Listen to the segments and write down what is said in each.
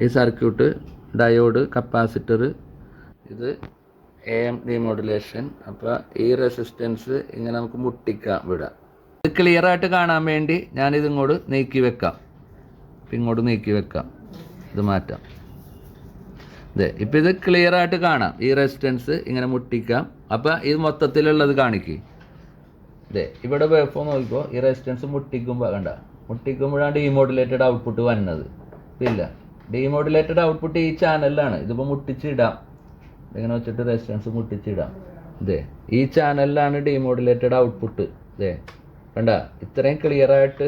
ഈ circuit, diode, capacitor, ഇത് AM demodulation. അപ്പോൾ ഈ റെസിസ്റ്റൻസ് ഇങ്ങനെ നമുക്ക് മുട്ടിക്കാം വിടാം. ഇത് ക്ലിയറായിട്ട് കാണാൻ വേണ്ടി ഞാനിത് ഇങ്ങോട്ട് നീക്കി വെക്കാം. ഇങ്ങോട്ട് നീക്കി വെക്കാം, ഇത് മാറ്റാം. ഇപ്പം ഇത് ക്ലിയറായിട്ട് കാണാം. ഈ റെസിസ്റ്റൻസ് ഇങ്ങനെ മുട്ടിക്കാം. അപ്പോൾ ഇത് മൊത്തത്തിലുള്ളത് കാണിക്കും. ഇവിടെ വേവ് നോക്കിക്കോ. ഈ റെസിസ്റ്റൻസ് മുട്ടിക്കുമ്പോൾ കണ്ട, മുട്ടിക്കുമ്പോഴാണ് ഡീമോഡുലേറ്റഡ് ഔട്ട്പുട്ട് വന്നത്. ഇല്ല, ഡീമോഡുലേറ്റഡ് ഔട്ട്പുട്ട് ഈ ചാനലിലാണ്. ഇതിപ്പോൾ മുട്ടിച്ചിടാം, ഇങ്ങനെ വെച്ചിട്ട് റെസിസ്റ്റൻസ് മുട്ടിച്ചിടാം. ഈ ചാനലിലാണ് ഡീമോഡുലേറ്റഡ് ഔട്ട്പുട്ട്. കണ്ട, ഇത്രയും ക്ലിയറായിട്ട്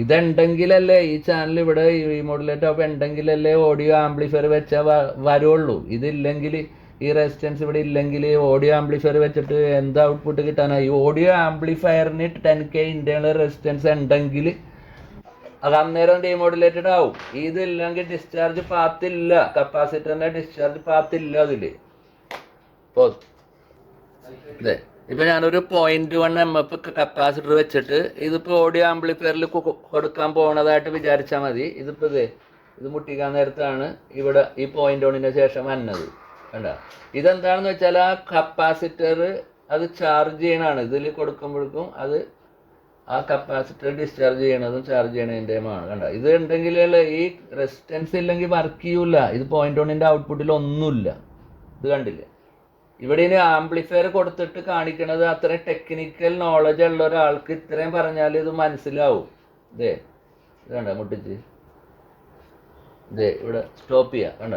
ഇതുണ്ടെങ്കിലല്ലേ ഈ ചാനൽ ഇവിടെ ഡീമോഡുലേറ്റ് ആവുമ്പോൾ ഉണ്ടെങ്കിലല്ലേ ഓഡിയോ ആംപ്ലിഫയർ വെച്ചാൽ വരുള്ളൂ. ഇതില്ലെങ്കിൽ, ഈ റെസിസ്റ്റൻസ് ഇവിടെ ഇല്ലെങ്കിൽ ഓഡിയോ ആംപ്ലിഫയർ വെച്ചിട്ട് എന്താ ഔട്ട്പുട്ട് കിട്ടാനാണ്? ഈ ഓഡിയോ ആംപ്ലിഫയറിന് 10K ഇന്റേണൽ റെസിസ്റ്റൻസ് ഉണ്ടെങ്കിൽ അത് അന്നേരം ഡീമോഡുലേറ്റഡ് ആവും. ഇതില്ലെങ്കിൽ ഡിസ്ചാർജ് പാത്തില്ല, കപ്പാസിറ്ററിന്റെ ഡിസ്ചാർജ് പാത്തില്ല അതിൽ. ഇപ്പൊ ഞാനൊരു 0.1 MF കപ്പാസിറ്റർ വെച്ചിട്ട് ഇതിപ്പോ ഓഡിയോ ആംപ്ലിഫയറിൽ കൊടുക്കാൻ പോണതായിട്ട് വിചാരിച്ചാൽ മതി. ഇതിപ്പോ ഇത് മുട്ടിക്കാൻ നേരത്താണ് ഇവിടെ ഈ 0.1 ശേഷം വന്നത്. കണ്ട, ഇതെന്താണെന്ന് വെച്ചാൽ ആ കപ്പാസിറ്റർ അത് ചാർജ് ചെയ്യണതാണ്. ഇതിൽ കൊടുക്കുമ്പോഴേക്കും അത് ആ കപ്പാസിറ്റർ ഡിസ്ചാർജ് ചെയ്യണതും ചാർജ് ചെയ്യണതിൻ്റെയുമാണ്. കണ്ട, ഇത് ഉണ്ടെങ്കിലല്ലേ, ഈ റെസിസ്റ്റൻസ് ഇല്ലെങ്കിൽ വർക്ക് ചെയ്യൂല. ഇത് 0.1 ഔട്ട്പുട്ടിൽ ഒന്നുമില്ല. ഇത് കണ്ടില്ലേ? ഇവിടെ ഇനി ആംപ്ലിഫയർ കൊടുത്തിട്ട് കാണിക്കണത് അത്രയും ടെക്നിക്കൽ നോളജ് ഉള്ള ഒരാൾക്ക് ഇത്രയും പറഞ്ഞാൽ ഇത് മനസ്സിലാവും. ഇത് കണ്ട, മുട്ടിച്ച് ഇവിടെ സ്റ്റോപ്പ് ചെയ്യാം. കണ്ട,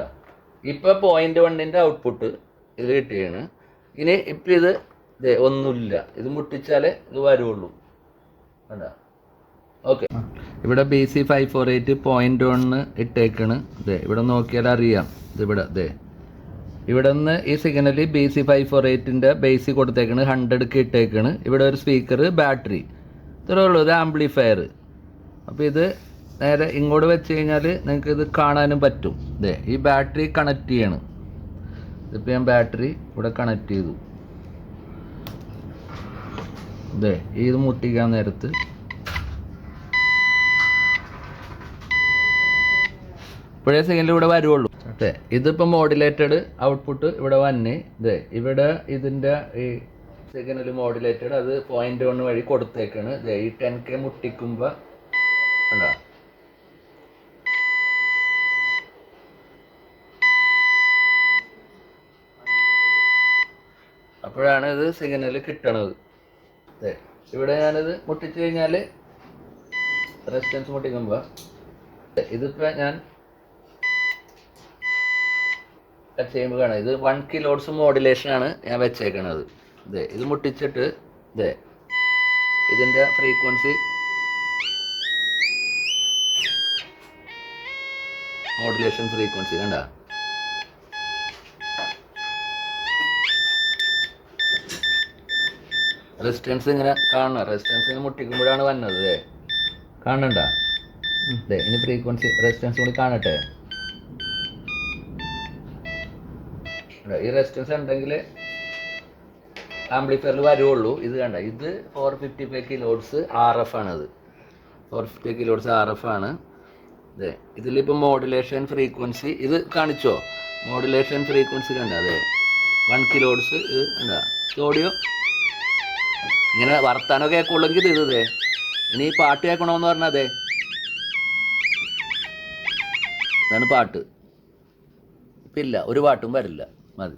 ഇപ്പൊ 0.1 ഔട്ട്പുട്ട് ഇത് കിട്ടിയാണ്. ഇനി ഇപ്പം ഇത് ഒന്നുമില്ല, ഇത് മുട്ടിച്ചാലേ ഇത് വരുള്ളൂ. കണ്ട, ഓക്കെ. ഇവിടെ BC548 0.1 ഇട്ടേക്കണ്. ഇവിടെ നോക്കിയാൽ അറിയാം. ഇതിവിടെ ഇവിടെ നിന്ന് ഈ സിഗ്നൽ BC548 ബേസ് കൊടുത്തേക്കണ്, 100 ഇട്ടേക്കണ്. ഇവിടെ ഒരു സ്പീക്കർ, ബാറ്ററി, ഇത്രേ ഉള്ളൂ. ഇത് ആംപ്ലിഫയർ. അപ്പോൾ ഇത് നേരെ ഇങ്ങോട്ട് വെച്ച് കഴിഞ്ഞാൽ നിങ്ങൾക്ക് ഇത് കാണാനും പറ്റും. ഈ ബാറ്ററി കണക്ട് ചെയ്യണം. ഇതിപ്പോൾ ഞാൻ ബാറ്ററി ഇവിടെ കണക്ട് ചെയ്തു. ഇത് മുട്ടിക്കാൻ നേരത്ത് ഇപ്പോഴേ സെക്കൻഡിൽ ഇവിടെ വരുള്ളൂ. ഇതിപ്പോൾ മോഡുലേറ്റഡ് ഔട്ട്പുട്ട് ഇവിടെ വന്ന് ഇവിടെ ഇതിൻ്റെ ഈ സിഗ്നൽ മോഡുലേറ്റഡ് അത് 0.1 വഴി കൊടുത്തേക്കാണ്. ഈ 10K മുട്ടിക്കുമ്പോൾ ഉണ്ടോ, അപ്പോഴാണ് ഇത് സിഗ്നൽ കിട്ടണത്. ഇവിടെ ഞാനിത് മുട്ടിച്ചു കഴിഞ്ഞാൽ റെസിസ്റ്റൻസ് മുട്ടിക്കുമ്പോൾ ഇതിപ്പോൾ ഞാൻ ചെയ്യുമ്പോൾ കാണാം. ഇത് 1 kHz മോഡുലേഷനാണ് ഞാൻ വെച്ചേക്കണത്. ഇത് മുട്ടിച്ചിട്ട് ഇതിൻ്റെ ഫ്രീക്വൻസി മോഡുലേഷൻ ഫ്രീക്വൻസി കണ്ട, റെസിസ്റ്റൻസ് ഇങ്ങനെ കാണണം. റെസിസ്റ്റൻസ് ഇങ്ങനെ മുട്ടിക്കുമ്പോഴാണ് വന്നത്. കാണണ്ട? ഇനി ഫ്രീക്വൻസി റെസിസ്റ്റൻസ് കൂടി കാണട്ടെ. ഈ റെസിസ്റ്റൻസ് ഉണ്ടെങ്കിൽ ആംപ്ലിഫയറിൽ വരുള്ളൂ. ഇത് കണ്ട, ഇത് 455 kHz RF ആണത്. 450 kHz RF ആണ്. ഇതിലിപ്പോൾ മോഡുലേഷൻ ഫ്രീക്വൻസി ഇത് കാണിച്ചോ? മോഡുലേഷൻ ഫ്രീക്വൻസി കണ്ട, 1 kHz. ഇത് കണ്ട, ഓഡിയോ ഇങ്ങനെ വർത്താനോ കേൾക്കുള്ളെങ്കിൽ ഇത് ഇനി ഈ പാട്ട് കേൾക്കണമെന്ന് പറഞ്ഞാൽ ഇതാണ് പാട്ട്. ഇപ്പം ഇല്ല, ഒരു പാട്ടും വരില്ല, മതി.